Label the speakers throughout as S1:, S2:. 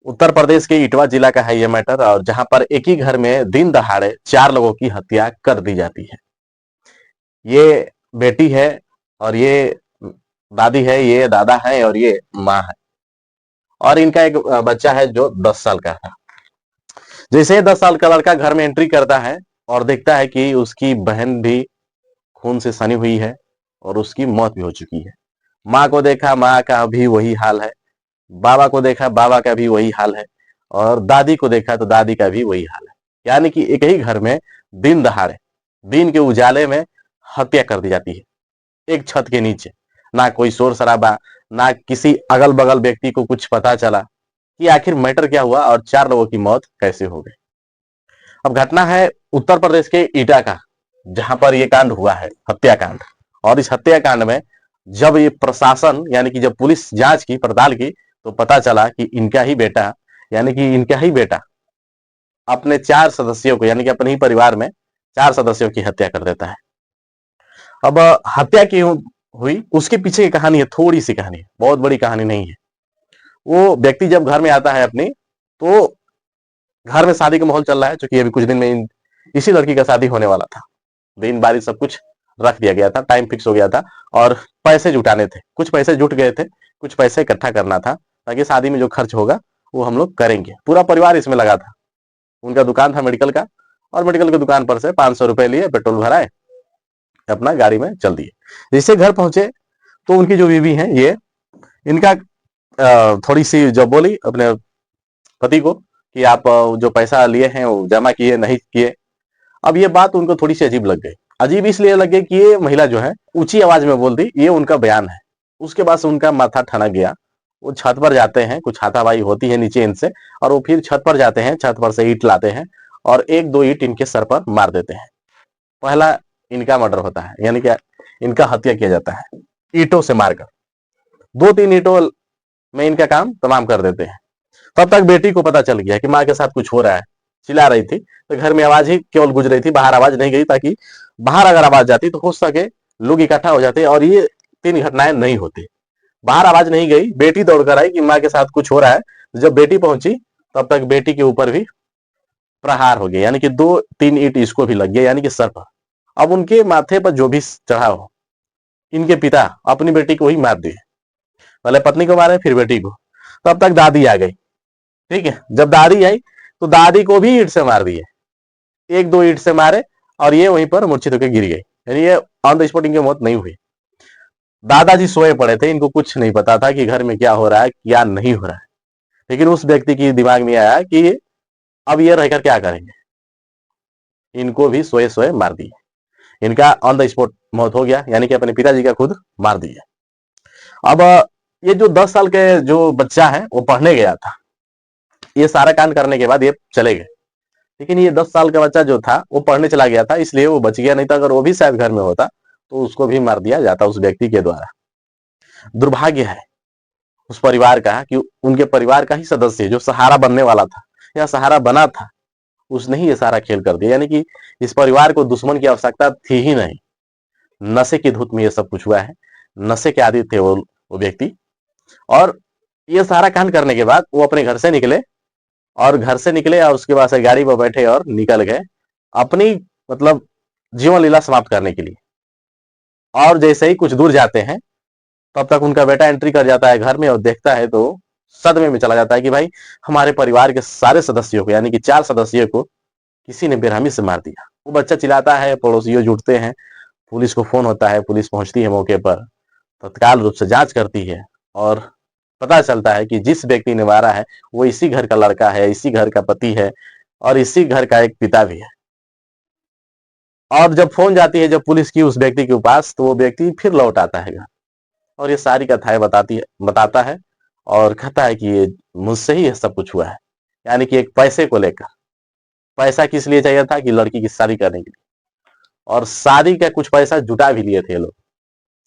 S1: उत्तर प्रदेश के इटवा जिला का है ये मैटर, और जहां पर एक ही घर में दिन दहाड़े 4 लोगों की हत्या कर दी जाती है। ये बेटी है, और ये दादी है, ये दादा है, और ये माँ है, और इनका एक बच्चा है जो 10 साल का है। जैसे 10 साल का लड़का घर में एंट्री करता है और देखता है कि उसकी बहन भी खून से सनी हुई है और उसकी मौत भी हो चुकी है। माँ को देखा, माँ का भी वही हाल है। बाबा को देखा, बाबा का भी वही हाल है। और दादी को देखा तो दादी का भी वही हाल है। यानी कि एक ही घर में दिन दहाड़े, दिन के उजाले में हत्या कर दी जाती है, एक छत के नीचे। ना कोई शोर शराबा, ना किसी अगल बगल व्यक्ति को कुछ पता चला कि आखिर मैटर क्या हुआ और 4 लोगों की मौत कैसे हो गई। अब घटना है उत्तर प्रदेश के ईटा का, जहां पर यह कांड हुआ है, हत्याकांड। और इस हत्याकांड में जब ये प्रशासन यानी कि जब पुलिस जांच की, पड़ताल की, तो पता चला कि इनका ही बेटा, यानी कि इनका ही बेटा अपने 4 सदस्यों को, यानी कि अपने ही परिवार में 4 सदस्यों की हत्या कर देता है। अब हत्या क्यों हुई, उसके पीछे की कहानी है, थोड़ी सी कहानी है, बहुत बड़ी कहानी नहीं है। वो व्यक्ति जब घर में आता है अपनी, तो घर में शादी का माहौल चल रहा है, क्योंकि अभी कुछ दिन में इसी लड़की का शादी होने वाला था। दिन बारी सब कुछ रख दिया गया था, टाइम फिक्स हो गया था, और पैसे जुटाने थे। कुछ पैसे जुट गए थे, कुछ पैसे इकट्ठा करना था, ताकि शादी में जो खर्च होगा वो हम लोग करेंगे। पूरा परिवार इसमें लगा था। उनका दुकान था मेडिकल का, और मेडिकल की दुकान पर से 500 रुपए लिए, पेट्रोल भराए, अपना गाड़ी में चल दिए। जैसे घर पहुंचे तो उनकी जो बीवी है, ये इनका थोड़ी सी जब बोली अपने पति को कि आप जो पैसा लिए हैं वो जमा किए नहीं किए। अब ये बात उनको थोड़ी सी अजीब लग गई। अजीब इसलिए लग गई कि ये महिला जो है ऊंची आवाज में बोल दी, ये उनका बयान है। उसके बाद से उनका माथा ठनक गया। वो छत पर जाते हैं, कुछ हाथापाई होती है नीचे इनसे, और वो फिर छत पर जाते हैं, छत पर से ईंट लाते हैं और 1-2 ईंट इनके सर पर मार देते हैं। पहला इनका मर्डर होता है, यानी कि इनका हत्या किया जाता है ईंटों से मारकर। 2-3 ईंटों में इनका काम तमाम कर देते हैं। तब तक बेटी को पता चल गया कि माँ के साथ कुछ हो रहा है। चिल्ला रही थी, तो घर में आवाज ही केवल गुज रही थी, बाहर आवाज नहीं गई, ताकि बाहर अगर आवाज जाती तो हो सके लोग इकट्ठा हो जाते और ये 3 घटनाएं नहीं होती। बाहर आवाज नहीं गई, बेटी दौड़कर आई कि माँ के साथ कुछ हो रहा है। जब बेटी पहुंची, तब तक बेटी के ऊपर भी प्रहार हो गया, यानी कि 2-3 ईंट इसको भी लग गया, यानी कि सर पर। अब उनके माथे पर जो भी चढ़ा हो, इनके पिता अपनी बेटी को ही मार दिए। पहले पत्नी को मारे, फिर बेटी को। तब तक दादी आ गई। ठीक है, जब दादी आई तो दादी को भी ईंट से मार दिए, 1-2 ईंट से मारे, और ये वहीं पर मूर्छित होकर गिर गई। यानी ये ऑन द स्पॉट इनकी मौत नहीं हुई। दादाजी सोए पड़े थे, इनको कुछ नहीं पता था कि घर में क्या हो रहा है, क्या नहीं हो रहा है। लेकिन उस व्यक्ति की दिमाग में आया कि अब ये रहकर क्या करेंगे, इनको भी सोए सोए मार दिए। इनका ऑन द स्पॉट मौत हो गया, यानी कि अपने पिताजी का खुद मार दिया। अब ये जो 10 साल के जो बच्चा है वो पढ़ने गया था। ये सारा कांड करने के बाद ये चले गए, लेकिन ये 10 साल का बच्चा जो था वो पढ़ने चला गया था, इसलिए वो बच गया। नहीं तो अगर वो भी शायद घर में होता तो उसको भी मार दिया जाता उस व्यक्ति के द्वारा। दुर्भाग्य है उस परिवार का कि उनके परिवार का ही सदस्य जो सहारा बनने वाला था या सहारा बना था, उसने ही ये सारा खेल कर दिया। यानी कि इस परिवार को दुश्मन की आवश्यकता थी ही नहीं। नशे की धुत में ये सब कुछ हुआ है। नशे के आदी थे वो व्यक्ति। और ये सारा कांड करने के बाद वो अपने घर से निकले, और घर से निकले और उसके बाद से गाड़ी पर बैठे और निकल गए अपनी, मतलब, जीवन लीला समाप्त करने के लिए। और जैसे ही कुछ दूर जाते हैं, तब तक उनका बेटा एंट्री कर जाता है घर में और देखता है तो सदमे में चला जाता है कि भाई, हमारे परिवार के सारे सदस्यों को, यानी कि 4 सदस्यों को किसी ने बेरहमी से मार दिया। वो बच्चा चिल्लाता है, पड़ोसियों जुटते हैं, पुलिस को फोन होता है, पुलिस पहुंचती है मौके पर, तत्काल रूप से जांच करती है, और पता चलता है कि जिस व्यक्ति ने मारा है वो इसी घर का लड़का है, इसी घर का पति है, और इसी घर का एक पिता भी है। और जब फोन जाती है जब पुलिस की उस व्यक्ति के पास, तो वो व्यक्ति फिर लौट आता है घर, और ये सारी कथाएं बताता है, और कहता है कि ये मुझसे ही ये सब कुछ हुआ है। यानी कि एक पैसे को लेकर, पैसा किस लिए चाहिए था कि लड़की की शादी करने के लिए, और शादी का कुछ पैसा जुटा भी लिए थे ये लोग।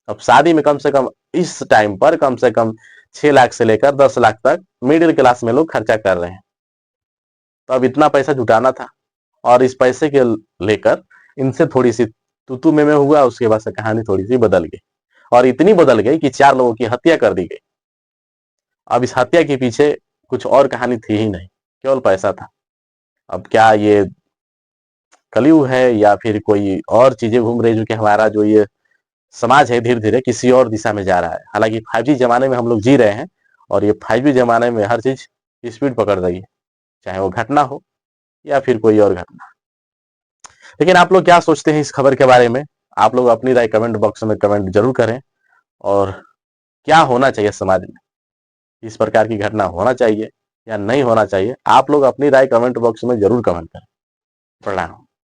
S1: अब शादी में कम से कम इस टाइम पर कम से कम 6 लाख से लेकर 10 लाख तक मिडिल क्लास में लोग खर्चा कर रहे हैं। तो अब इतना पैसा जुटाना था, और इस पैसे के लेकर इनसे थोड़ी सी तू में हुआ। उसके बाद से कहानी थोड़ी सी बदल गई, और इतनी बदल गई कि 4 लोगों की हत्या कर दी गई। अब इस हत्या के पीछे कुछ और कहानी थी ही नहीं, केवल पैसा था। अब क्या ये कलयुग है या फिर कोई और चीजें घूम रही जो कि हमारा जो ये समाज है धीरे धीरे किसी और दिशा में जा रहा है। हालांकि 5G जमाने में हम लोग जी रहे हैं और ये 5G जमाने में हर चीज स्पीड पकड़ रही है, चाहे वो घटना हो या फिर कोई और घटना। लेकिन आप लोग क्या सोचते हैं इस खबर के बारे में? आप लोग अपनी राय कमेंट बॉक्स में कमेंट जरूर करें। और क्या होना चाहिए समाज में, इस प्रकार की घटना होना चाहिए या नहीं होना चाहिए, आप लोग अपनी राय कमेंट बॉक्स में जरूर कमेंट करें। प्रणाम।